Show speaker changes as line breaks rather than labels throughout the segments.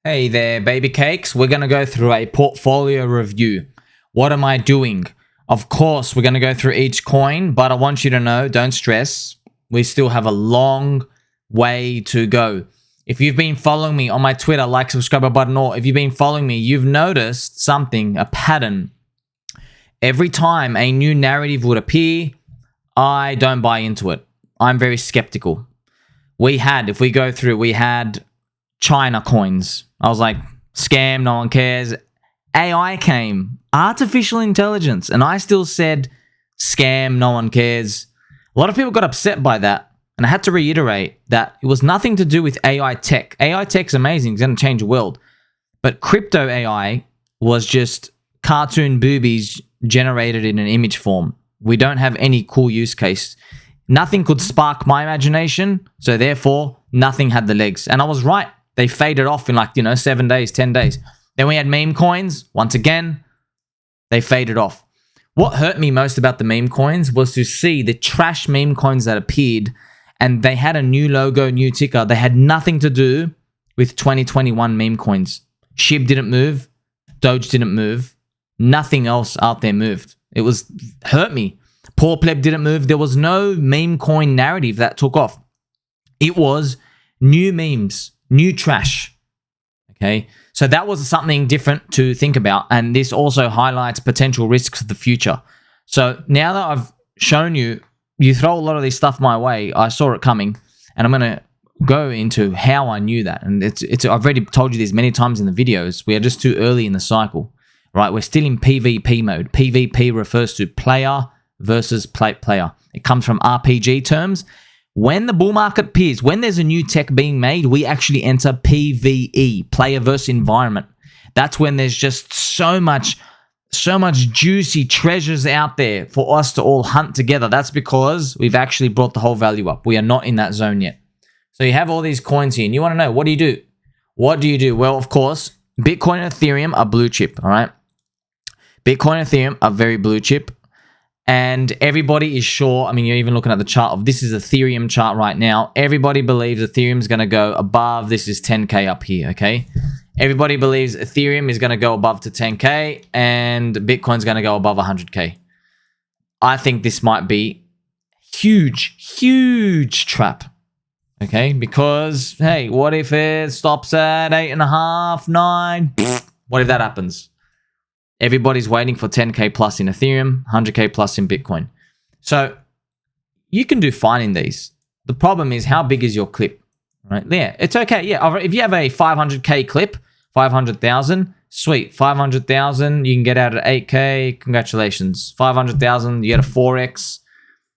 Hey there, baby cakes. We're going to go through a portfolio review. What am I doing? Of course, we're going to go through each coin, but I want you to know, don't stress. We still have a long way to go. If you've been following me on my Twitter, like, subscribe button, or if you've been following me, you've noticed something, a pattern. Every time a new narrative would appear, I don't buy into it. I'm very skeptical. If we go through, we had China coins. I was like, scam, no one cares. AI came, artificial intelligence, and I still said, scam, no one cares. A lot of people got upset by that, and I had to reiterate that it was nothing to do with AI tech. AI tech's amazing, it's going to change the world. But crypto AI was just cartoon boobies generated in an image form. We don't have any cool use case. Nothing could spark my imagination, so therefore, nothing had the legs. And I was right. They faded off in 7 days, 10 days. Then we had meme coins. Once again, they faded off. What hurt me most about the meme coins was to see the trash meme coins that appeared, and they had a new logo, new ticker. They had nothing to do with 2021 meme coins. SHIB didn't move. Doge didn't move. Nothing else out there moved. It hurt me. PoorPleb didn't move. There was no meme coin narrative that took off. It was new memes, new trash. Okay, so that was something different to think about, and this also highlights potential risks for the future. So now that I've shown you, you throw a lot of this stuff my way, I saw it coming, and I'm going to go into how I knew that. And I've already told you this many times in the videos. We are just too early in the cycle, right? We're still in PvP mode. PvP refers to player versus player. It comes from RPG terms. When the bull market appears, when there's a new tech being made, we actually enter PvE, player versus environment. That's when there's just so much juicy treasures out there for us to all hunt together. That's because we've actually brought the whole value up. We are not in that zone yet. So you have all these coins here, and you want to know, what do you do? What do you do? Well, of course, Bitcoin and Ethereum are blue chip, all right? Bitcoin and Ethereum are very blue chip. And everybody is sure, I mean, you're even looking at the chart of, this is Ethereum chart right now. Everybody believes Ethereum's going to go above, this is 10K up here, okay? Everybody believes Ethereum is going to go above to 10K and Bitcoin's going to go above 100K. I think this might be huge trap, okay? Because, hey, what if it stops at 8.5, 9? What if that happens? Everybody's waiting for 10K plus in Ethereum, 100K plus in Bitcoin. So you can do fine in these. The problem is, how big is your clip? Right? Yeah, it's okay. Yeah, if you have a 500K clip, 500,000, sweet. 500,000, you can get out at 8K. Congratulations. 500,000, you get a 4X.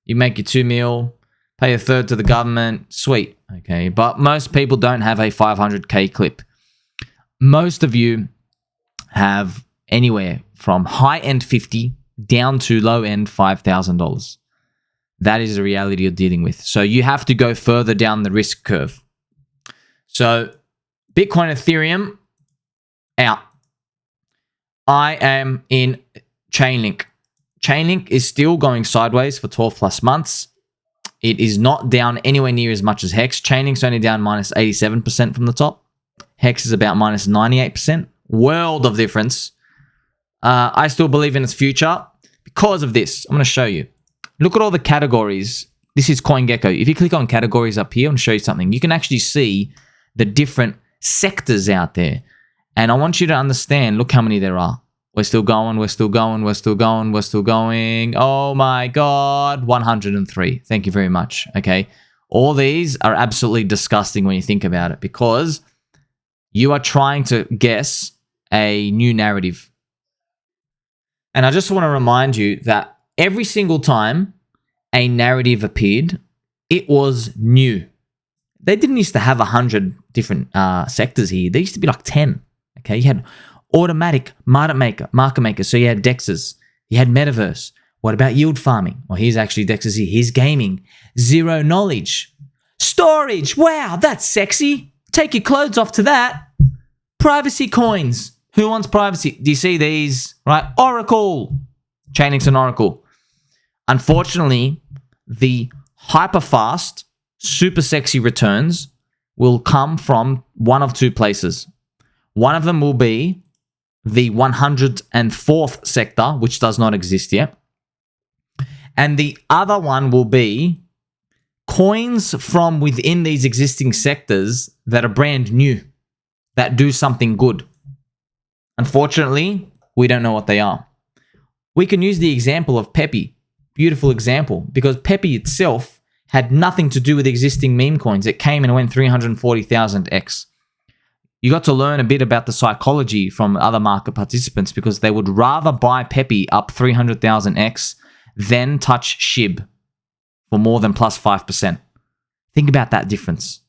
You make your 2 mil, pay a third to the government. Sweet. Okay, but most people don't have a 500K clip. Most of you have anywhere from high-end 50 down to low-end $5,000. That is the reality you're dealing with. So you have to go further down the risk curve. So Bitcoin, Ethereum, out. I am in ChainLink. ChainLink is still going sideways for 12 plus months. It is not down anywhere near as much as Hex. ChainLink's only down minus 87% from the top. Hex is about minus 98%. World of difference. I still believe in its future because of this. I'm going to show you. Look at all the categories. This is CoinGecko. If you click on categories up here, I'm going to show you something. You can actually see the different sectors out there. And I want you to understand, look how many there are. We're still going, we're still going, we're still going, we're still going. Oh my God, 103. Thank you very much. Okay. All these are absolutely disgusting when you think about it, because you are trying to guess a new narrative. And I just want to remind you that every single time a narrative appeared, it was new. They didn't used to have 100 different sectors here. There used to be like 10. Okay, you had automatic market maker. So you had DEXs. You had metaverse. What about yield farming? Well, here's actually DEXs here. Here's gaming. Zero knowledge. Storage. Wow, that's sexy. Take your clothes off to that. Privacy coins. Who wants privacy? Do you see these? Right? Oracle. Chainlink's an Oracle. Unfortunately, the hyper-fast, super sexy returns will come from one of two places. One of them will be the 104th sector, which does not exist yet. And the other one will be coins from within these existing sectors that are brand new, that do something good. Unfortunately, we don't know what they are. We can use the example of Pepe. Beautiful example, because Pepe itself had nothing to do with existing meme coins. It came and went 340,000x. You got to learn a bit about the psychology from other market participants because they would rather buy Pepe up 300,000x than touch SHIB for more than plus 5%. Think about that difference.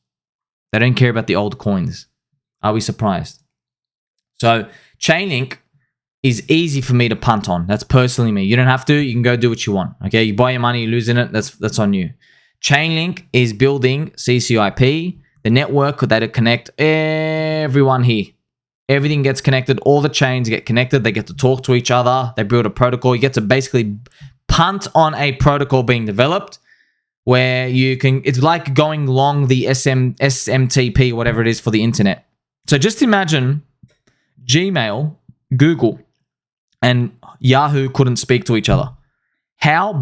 They don't care about the old coins. Are we surprised? So ChainLink is easy for me to punt on. That's personally me. You don't have to. You can go do what you want. Okay, you buy your money, you lose in it. That's on you. ChainLink is building CCIP, the network that connect everyone here. Everything gets connected. All the chains get connected. They get to talk to each other. They build a protocol. You get to basically punt on a protocol being developed where you can, it's like going long the SMTP, whatever it is for the internet. So just imagine Gmail, Google, and Yahoo couldn't speak to each other. How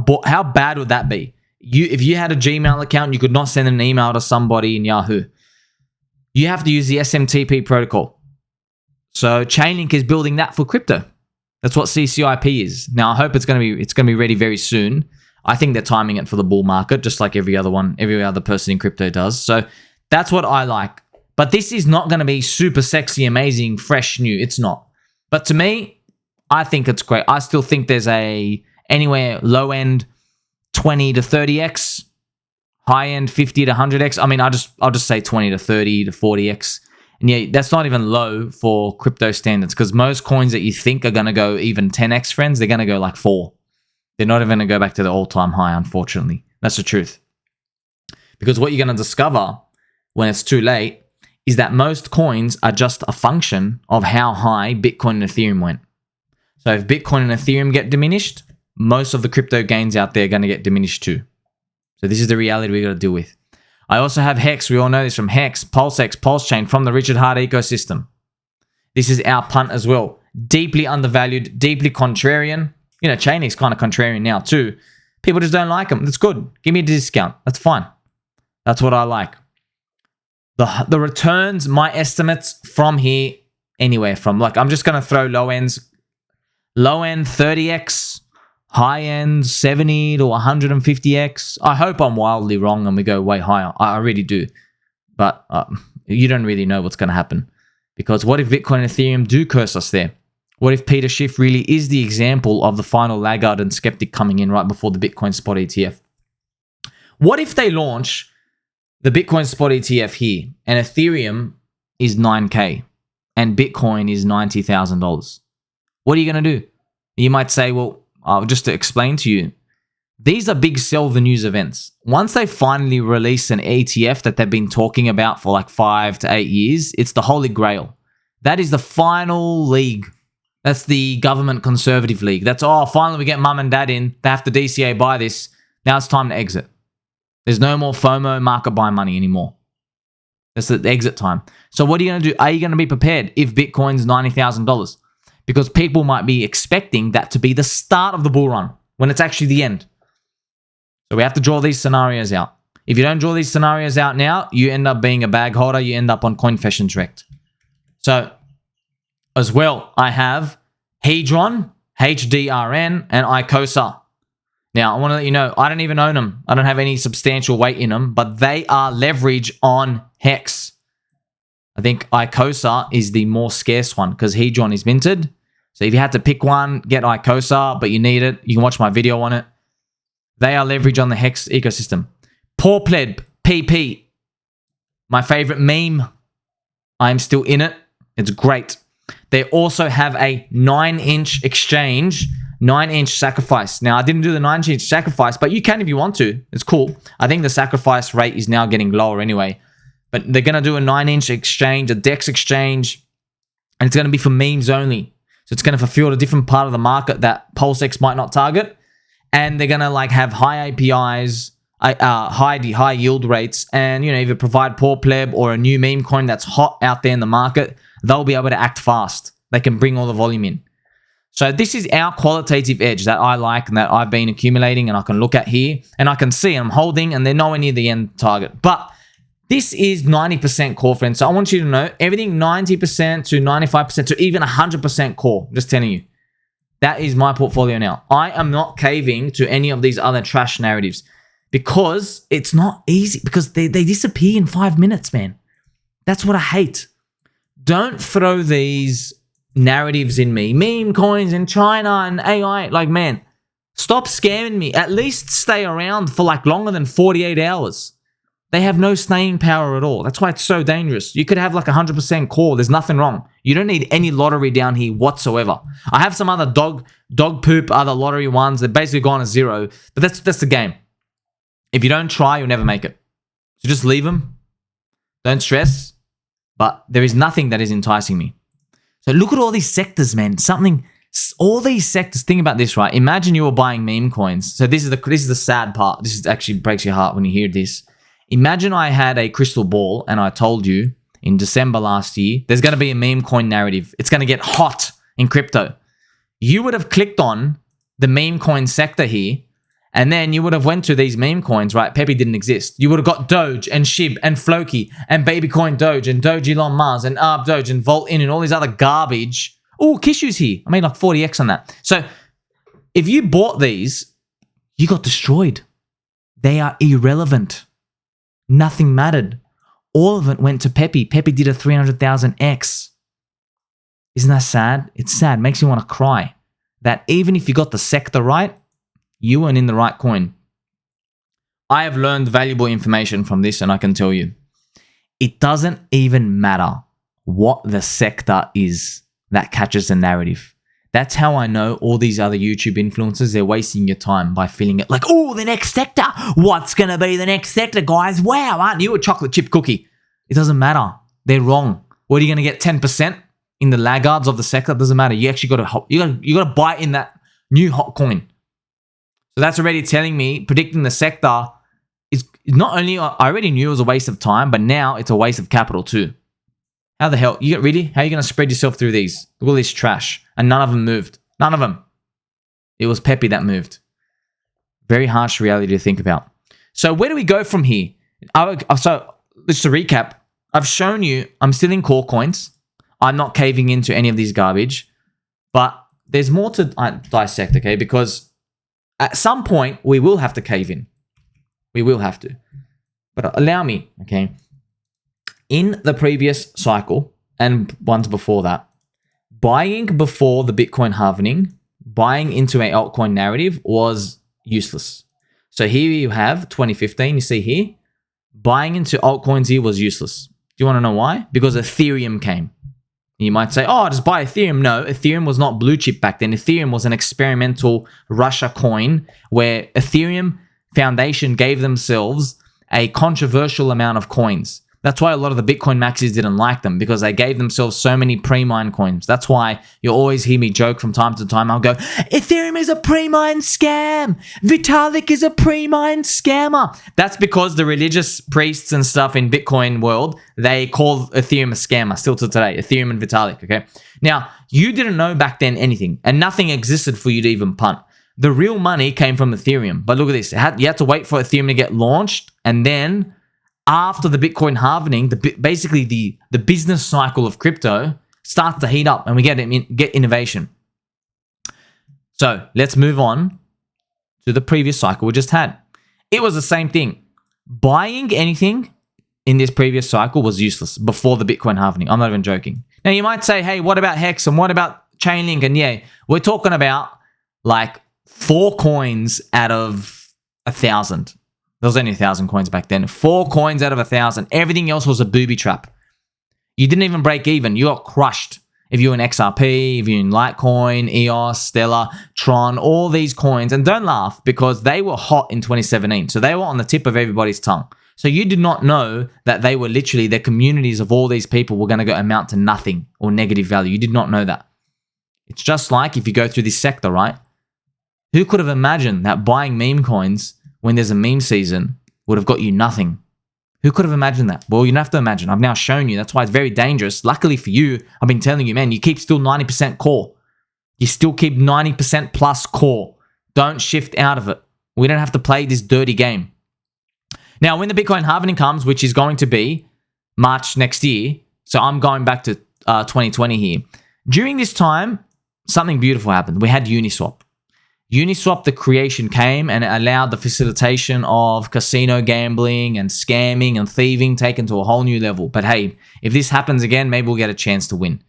bad would that be? If you had a Gmail account, you could not send an email to somebody in Yahoo. You have to use the SMTP protocol. So ChainLink is building that for crypto. That's what CCIP is. Now I hope it's going to be ready very soon. I think they're timing it for the bull market, just like every other person in crypto does. So that's what I like. But this is not going to be super sexy, amazing, fresh, new. It's not. But to me, I think it's great. I still think there's anywhere low end 20 to 30x, high end 50 to 100x. I mean, I'll just say 20 to 30 to 40x. And yeah, that's not even low for crypto standards because most coins that you think are going to go even 10x, friends, they're going to go like 4. They're not even going to go back to the all-time high, unfortunately. That's the truth. Because what you're going to discover when it's too late is that most coins are just a function of how high Bitcoin and Ethereum went. So if Bitcoin and Ethereum get diminished, most of the crypto gains out there are going to get diminished too. So this is the reality we got to deal with. I also have Hex. We all know this from Hex, PulseX, PulseChain from the Richard Heart ecosystem. This is our punt as well. Deeply undervalued, deeply contrarian. You know, ChainLink's kind of contrarian now too. People just don't like them. That's good. Give me a discount. That's fine. That's what I like. The returns, my estimates from here, anywhere from, like, I'm just going to throw low end 30x, high end 70 to 150x. I hope I'm wildly wrong and we go way higher. I really do. But you don't really know what's going to happen. Because what if Bitcoin and Ethereum do curse us there? What if Peter Schiff really is the example of the final laggard and skeptic coming in right before the Bitcoin spot ETF? What if they launch the Bitcoin spot ETF here and Ethereum is 9K and Bitcoin is $90,000? What are you going to do? You might say, well, just to explain to you, these are big sell the news events. Once they finally release an ETF that they've been talking about for like 5 to 8 years, it's the holy grail. That is the final league. That's the government conservative league. That's, finally we get mum and dad in. They have to DCA buy this. Now it's time to exit. There's no more FOMO market buy money anymore. That's the exit time. So what are you going to do? Are you going to be prepared if Bitcoin's $90,000? Because people might be expecting that to be the start of the bull run when it's actually the end. So we have to draw these scenarios out. If you don't draw these scenarios out now, you end up being a bag holder. You end up on Confessions Wrecked. So as well, I have Hedron, HDRN, and Icosa. Now, I want to let you know, I don't even own them. I don't have any substantial weight in them, but they are leverage on Hex. I think Icosa is the more scarce one because Hedron is minted. So if you had to pick one, get Icosa, but you need it, you can watch my video on it. They are leverage on the Hex ecosystem. PoorPleb, PP, my favorite meme. I'm still in it. It's great. They also have a 9-inch exchange, 9-inch sacrifice. Now, I didn't do the 9-inch sacrifice, but you can if you want to. It's cool. I think the sacrifice rate is now getting lower anyway. But they're going to do a 9-inch exchange, a DEX exchange, and it's going to be for memes only. So it's going to fulfill a different part of the market that PulseX might not target. And they're going to like have high APIs, high yield rates, and either provide PoorPleb or a new meme coin that's hot out there in the market, they'll be able to act fast. They can bring all the volume in. So this is our qualitative edge that I like and that I've been accumulating, and I can look at here and I can see I'm holding, and they're nowhere near the end target. But this is 90% core, friends. So I want you to know everything 90% to 95% to even 100% core. Just telling you. That is my portfolio now. I am not caving to any of these other trash narratives because it's not easy, because they disappear in 5 minutes, man. That's what I hate. Don't throw these narratives in me. Meme coins in China and AI. Like, man, stop scamming me. At least stay around for like longer than 48 hours. They have no staying power at all. That's why it's so dangerous. You could have like 100% core. There's nothing wrong. You don't need any lottery down here whatsoever. I have some other dog poop, other lottery ones. They're basically gone to zero. But that's the game. If you don't try, you'll never make it. So just leave them. Don't stress. But there is nothing that is enticing me. So look at all these sectors, man. All these sectors. Think about this, right? Imagine you were buying meme coins. So this is the sad part. This is actually breaks your heart when you hear this. Imagine I had a crystal ball and I told you in December last year, there's going to be a meme coin narrative. It's going to get hot in crypto. You would have clicked on the meme coin sector here, and then you would have went to these meme coins, right? Pepe didn't exist. You would have got Doge and Shib and Floki and Babycoin Doge and Doge Elon Musk and Arb Doge and Volt In and all these other garbage. Oh, Kishu's here. I made like 40x on that. So if you bought these, you got destroyed. They are irrelevant. Nothing mattered. All of it went to Pepe. Pepe did a 300,000x. Isn't that sad? It's sad. Makes you want to cry. That even if you got the sector right, you weren't in the right coin. I have learned valuable information from this, and I can tell you, it doesn't even matter what the sector is that catches the narrative. That's how I know all these other YouTube influencers, they're wasting your time by feeling it like, oh, the next sector. What's going to be the next sector, guys? Wow, aren't you a chocolate chip cookie? It doesn't matter. They're wrong. What are you going to get, 10% in the laggards of the sector? It doesn't matter. You actually got to buy in that new hot coin. So that's already telling me, predicting the sector is not only, I already knew it was a waste of time, but now it's a waste of capital too. How the hell? How are you going to spread yourself through these? Look at all this trash. And none of them moved. None of them. It was Pepe that moved. Very harsh reality to think about. So where do we go from here? So just to recap, I've shown you I'm still in core coins. I'm not caving into any of these garbage. But there's more to dissect, okay? Because at some point, we will have to cave in. We will have to. But allow me, okay? In the previous cycle and ones before that, buying before the Bitcoin halvening, buying into an altcoin narrative was useless. So here you have 2015, you see here, buying into altcoins here was useless. Do you want to know why? Because Ethereum came. You might say, oh, just buy Ethereum. No, Ethereum was not Bluechip back then. Ethereum was an experimental Russia coin where Ethereum Foundation gave themselves a controversial amount of coins. That's why a lot of the Bitcoin maxis didn't like them, because they gave themselves so many pre-mine coins. That's why you always hear me joke from time to time. I'll go, Ethereum is a pre-mine scam. Vitalik is a pre-mine scammer. That's because the religious priests and stuff in Bitcoin world, they call Ethereum a scammer still to today. Ethereum and Vitalik, okay? Now, you didn't know back then anything, and nothing existed for you to even punt. The real money came from Ethereum. But look at this. You had to wait for Ethereum to get launched, and then after the Bitcoin halvening, basically the business cycle of crypto starts to heat up and we get innovation. So let's move on to the previous cycle we just had. It was the same thing. Buying anything in this previous cycle was useless before the Bitcoin halvening. I'm not even joking. Now you might say, hey, what about Hex and what about ChainLink? And yeah, we're talking about like 4 coins out of 1,000. There was only 1,000 coins back then. 4 coins out of 1,000. Everything else was a booby trap. You didn't even break even. You got crushed. If you're in XRP, if you're in Litecoin, EOS, Stellar, Tron, all these coins. And don't laugh, because they were hot in 2017. So they were on the tip of everybody's tongue. So you did not know that they were literally, their communities of all these people were going to go amount to nothing or negative value. You did not know that. It's just like if you go through this sector, right? Who could have imagined that buying meme coins when there's a meme season would have got you nothing. Who could have imagined that? Well, you don't have to imagine. I've now shown you. That's why it's very dangerous. Luckily for you, I've been telling you, man, you keep still 90% core. You still keep 90% plus core. Don't shift out of it. We don't have to play this dirty game. Now, when the Bitcoin halvening comes, which is going to be March next year, so I'm going back to 2020 here. During this time, something beautiful happened. We had Uniswap. Uniswap, the creation came and it allowed the facilitation of casino gambling and scamming and thieving taken to a whole new level. But hey, if this happens again, maybe we'll get a chance to win.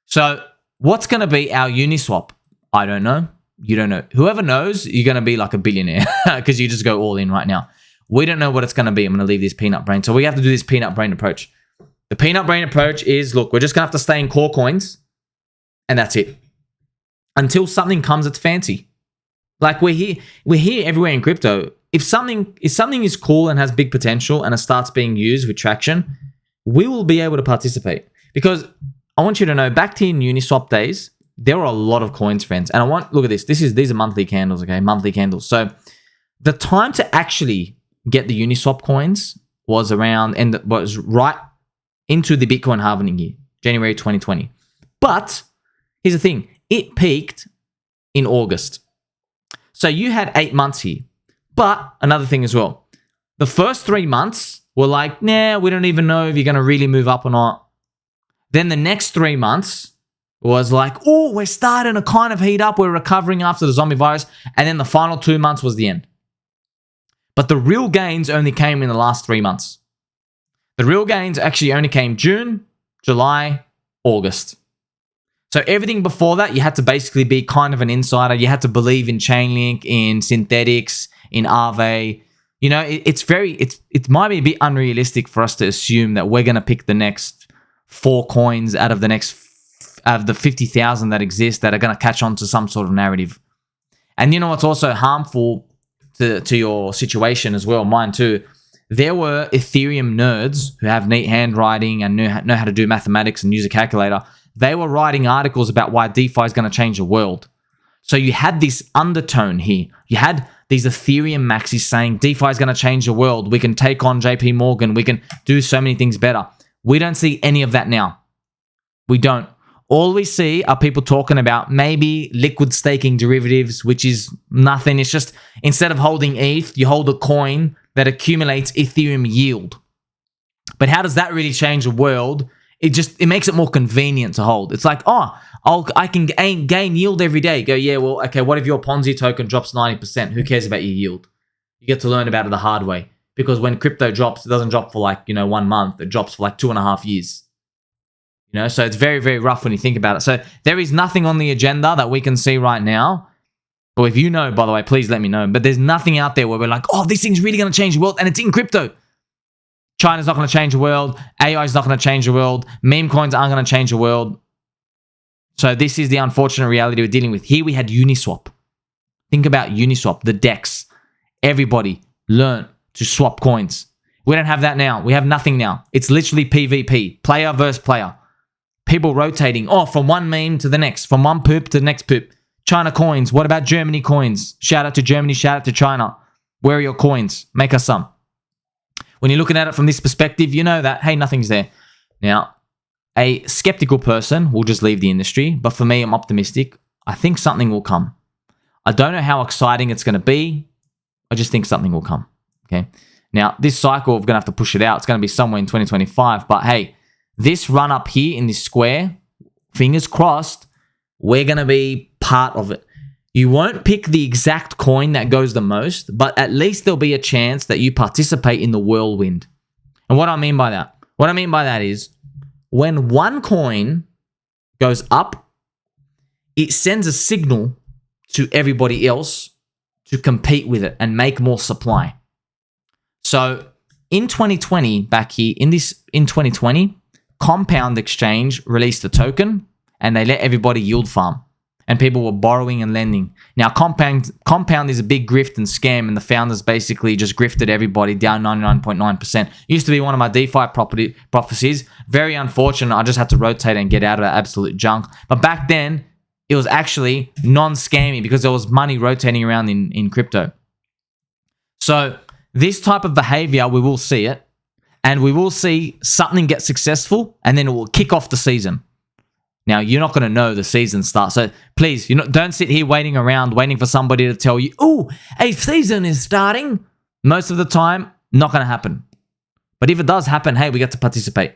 So what's going to be our Uniswap? I don't know. You don't know. Whoever knows, you're going to be like a billionaire because you just go all in right now. We don't know what it's going to be. I'm going to leave this peanut brain. So we have to do this peanut brain approach. The peanut brain approach is, look, we're just going to have to stay in core coins and that's it. Until something comes that's fancy. Like we're here everywhere in crypto. If something is cool and has big potential and it starts being used with traction, we will be able to participate. Because I want you to know, back to in Uniswap days, there were a lot of coins, friends. And look at this. These are monthly candles, okay? Monthly candles. So the time to actually get the Uniswap coins was right into the Bitcoin halvening year, January 2020. But here's the thing. It peaked in August. So you had 8 months here. But another thing as well, the first 3 months were like, nah, we don't even know if you're going to really move up or not. Then the next 3 months was like, oh, we're starting to kind of heat up. We're recovering after the zombie virus. And then the final 2 months was the end. But the real gains only came in the last 3 months. The real gains actually only came June, July, August. So everything before that, you had to basically be kind of an insider. You had to believe in Chainlink, in synthetics, in Aave. You know, it might be a bit unrealistic for us to assume that we're going to pick the next 4 coins out of the 50,000 that exist that are going to catch on to some sort of narrative. And you know what's also harmful to your situation as well, mine too. There were Ethereum nerds who have neat handwriting and know how to do mathematics and use a calculator. They were writing articles about why DeFi is going to change the world. So you had this undertone here. You had these Ethereum maxis saying DeFi is going to change the world. We can take on JP Morgan. We can do so many things better. We don't see any of that now. We don't. All we see are people talking about maybe liquid staking derivatives, which is nothing. It's just instead of holding ETH, you hold a coin that accumulates Ethereum yield. But how does that really change the world? It makes it more convenient to hold. It's like, I can gain yield every day. Go, yeah, well, okay, what if your Ponzi token drops 90%? Who cares about your yield? You get to learn about it the hard way. Because when crypto drops, it doesn't drop for 1 month. It drops for 2.5 years. So it's very, very rough when you think about it. So there is nothing on the agenda that we can see right now. But if you know, by the way, please let me know. But there's nothing out there where we're like, oh, this thing's really going to change the world. And it's in crypto. China's not going to change the world. AI is not going to change the world. Meme coins aren't going to change the world. So this is the unfortunate reality we're dealing with. Here we had Uniswap. Think about Uniswap, the DEX. Everybody learn to swap coins. We don't have that now. We have nothing now. It's literally PvP, player versus player. People rotating from one meme to the next, from one poop to the next poop. China coins. What about Germany coins? Shout out to Germany. Shout out to China. Where are your coins? Make us some. When you're looking at it from this perspective, you know that, hey, nothing's there. Now, a skeptical person will just leave the industry. But for me, I'm optimistic. I think something will come. I don't know how exciting it's going to be. I just think something will come. Okay. Now, this cycle, we're going to have to push it out. It's going to be somewhere in 2025. But hey, this run up here in this square, fingers crossed, we're going to be part of it. You won't pick the exact coin that goes the most, but at least there'll be a chance that you participate in the whirlwind. And what I mean by that? What I mean by that is when one coin goes up, it sends a signal to everybody else to compete with it and make more supply. So in 2020, back here, in 2020, Compound Exchange released a token and they let everybody yield farm. And people were borrowing and lending. Now, Compound is a big grift and scam, and the founders basically just grifted everybody down 99.9%. Used to be one of my DeFi prophecies. Very unfortunate. I just had to rotate and get out of that absolute junk. But back then, it was actually non-scammy because there was money rotating around in crypto. So this type of behavior, we will see it. And we will see something get successful, and then it will kick off the season. Now, you're not going to know the season starts. So please, don't sit here waiting around, waiting for somebody to tell you, oh, a season is starting. Most of the time, not going to happen. But if it does happen, hey, we get to participate.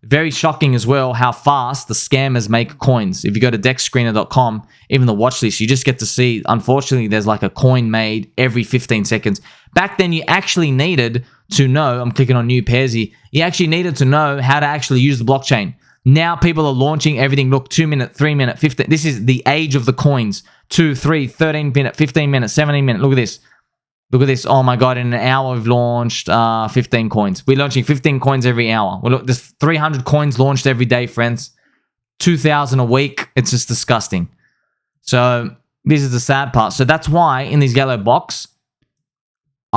Very shocking as well how fast the scammers make coins. If you go to dexscreener.com, even the watch list, you just get to see, unfortunately, there's like a coin made every 15 seconds. Back then, you actually needed to know, I'm clicking on new pairs here, you actually needed to know how to actually use the blockchain. Now people are launching everything, look, 2 minute, 3 minute, 15. This is the age of the coins. 2, 3, 13 minute, 15 minute, 17 minute. Look at this. Look at this. Oh my God, in an hour we've launched 15 coins. We're launching 15 coins every hour. Well, look, there's 300 coins launched every day, friends. 2,000 a week. It's just disgusting. So this is the sad part. So that's why in this yellow box,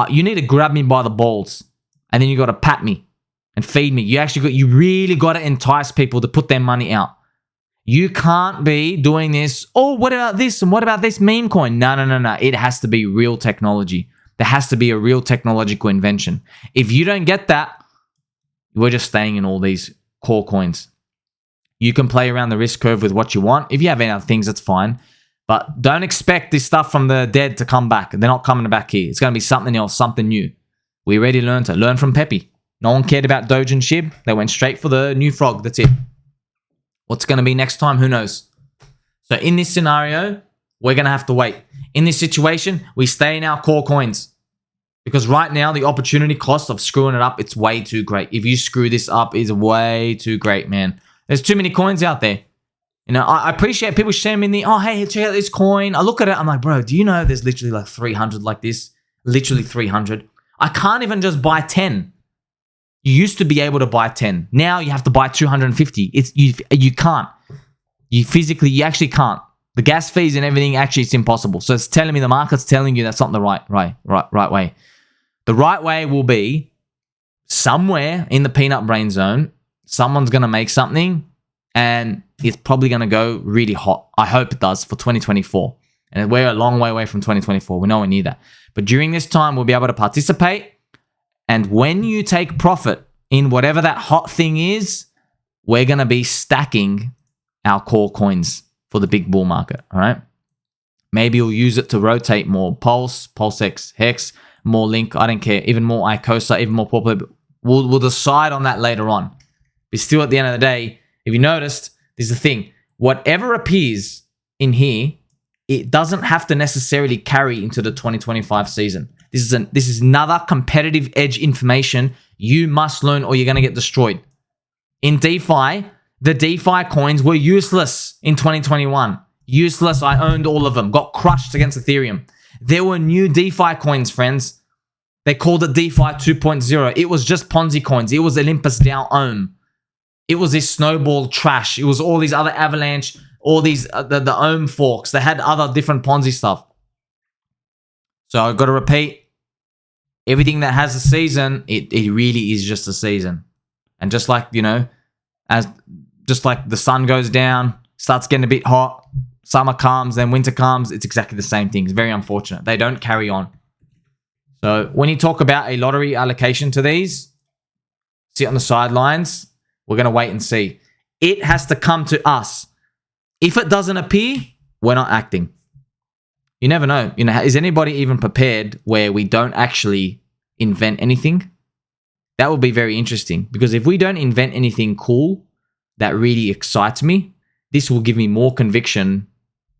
you need to grab me by the balls, and then you got to pat me and feed me. You really got to entice people to put their money out. You can't be doing this. Oh, what about this? And what about this meme coin? No. It has to be real technology. There has to be a real technological invention. If you don't get that, we're just staying in all these core coins. You can play around the risk curve with what you want. If you have any other things, that's fine. But don't expect this stuff from the dead to come back. They're not coming back here. It's going to be something else, something new. We already learned it. Learn from Pepe. No one cared about Doge and Shib. They went straight for the new frog. That's it. What's going to be next time? Who knows? So in this scenario, we're going to have to wait. In this situation, we stay in our core coins. Because right now, the opportunity cost of screwing it up, it's way too great. If you screw this up, it's way too great, man. There's too many coins out there. I appreciate people sharing me oh, hey, check out this coin. I look at it, I'm like, bro, do you know there's literally like 300 like this? Literally 300. I can't even just buy 10. You used to be able to buy 10. Now you have to buy 250. You can't. You actually can't. The gas fees and everything, actually, it's impossible. So it's telling me, the market's telling you that's not the right way. The right way will be somewhere in the peanut brain zone, someone's going to make something and it's probably going to go really hot. I hope it does for 2024. And we're a long way away from 2024. We're nowhere near that. But during this time, we'll be able to participate. And when you take profit in whatever that hot thing is, we're going to be stacking our core coins for the big bull market, all right? Maybe you'll use it to rotate more Pulse, PulseX, Hex, more Link, I don't care, even more Icosa, even more PoorPleb. We'll decide on that later on. But still, at the end of the day, if you noticed, there's the thing. Whatever appears in here, it doesn't have to necessarily carry into the 2025 season. This is another competitive edge information you must learn or you're going to get destroyed. In DeFi, the DeFi coins were useless in 2021. Useless. I owned all of them. Got crushed against Ethereum. There were new DeFi coins, friends. They called it DeFi 2.0. It was just Ponzi coins. It was Olympus DAO Ohm. It was this snowball trash. It was all these other Avalanche, all these, the Ohm forks. They had other different Ponzi stuff. So I've got to repeat, everything that has a season, it really is just a season. And just like, just like the sun goes down, starts getting a bit hot, summer comes, then winter comes, it's exactly the same thing. It's very unfortunate. They don't carry on. So when you talk about a lottery allocation to these, sit on the sidelines, we're going to wait and see. It has to come to us. If it doesn't appear, we're not acting. You never know. Is anybody even prepared where we don't actually invent anything? That would be very interesting, because if we don't invent anything cool that really excites me, this will give me more conviction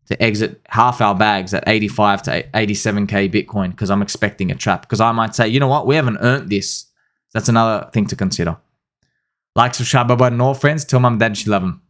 to exit half our bags at 85 to 87k Bitcoin, because I'm expecting a trap. Because I might say, you know what, we haven't earned this. That's another thing to consider. Like, subscribe, bye-bye, and all friends. Tell mum and dad she love them.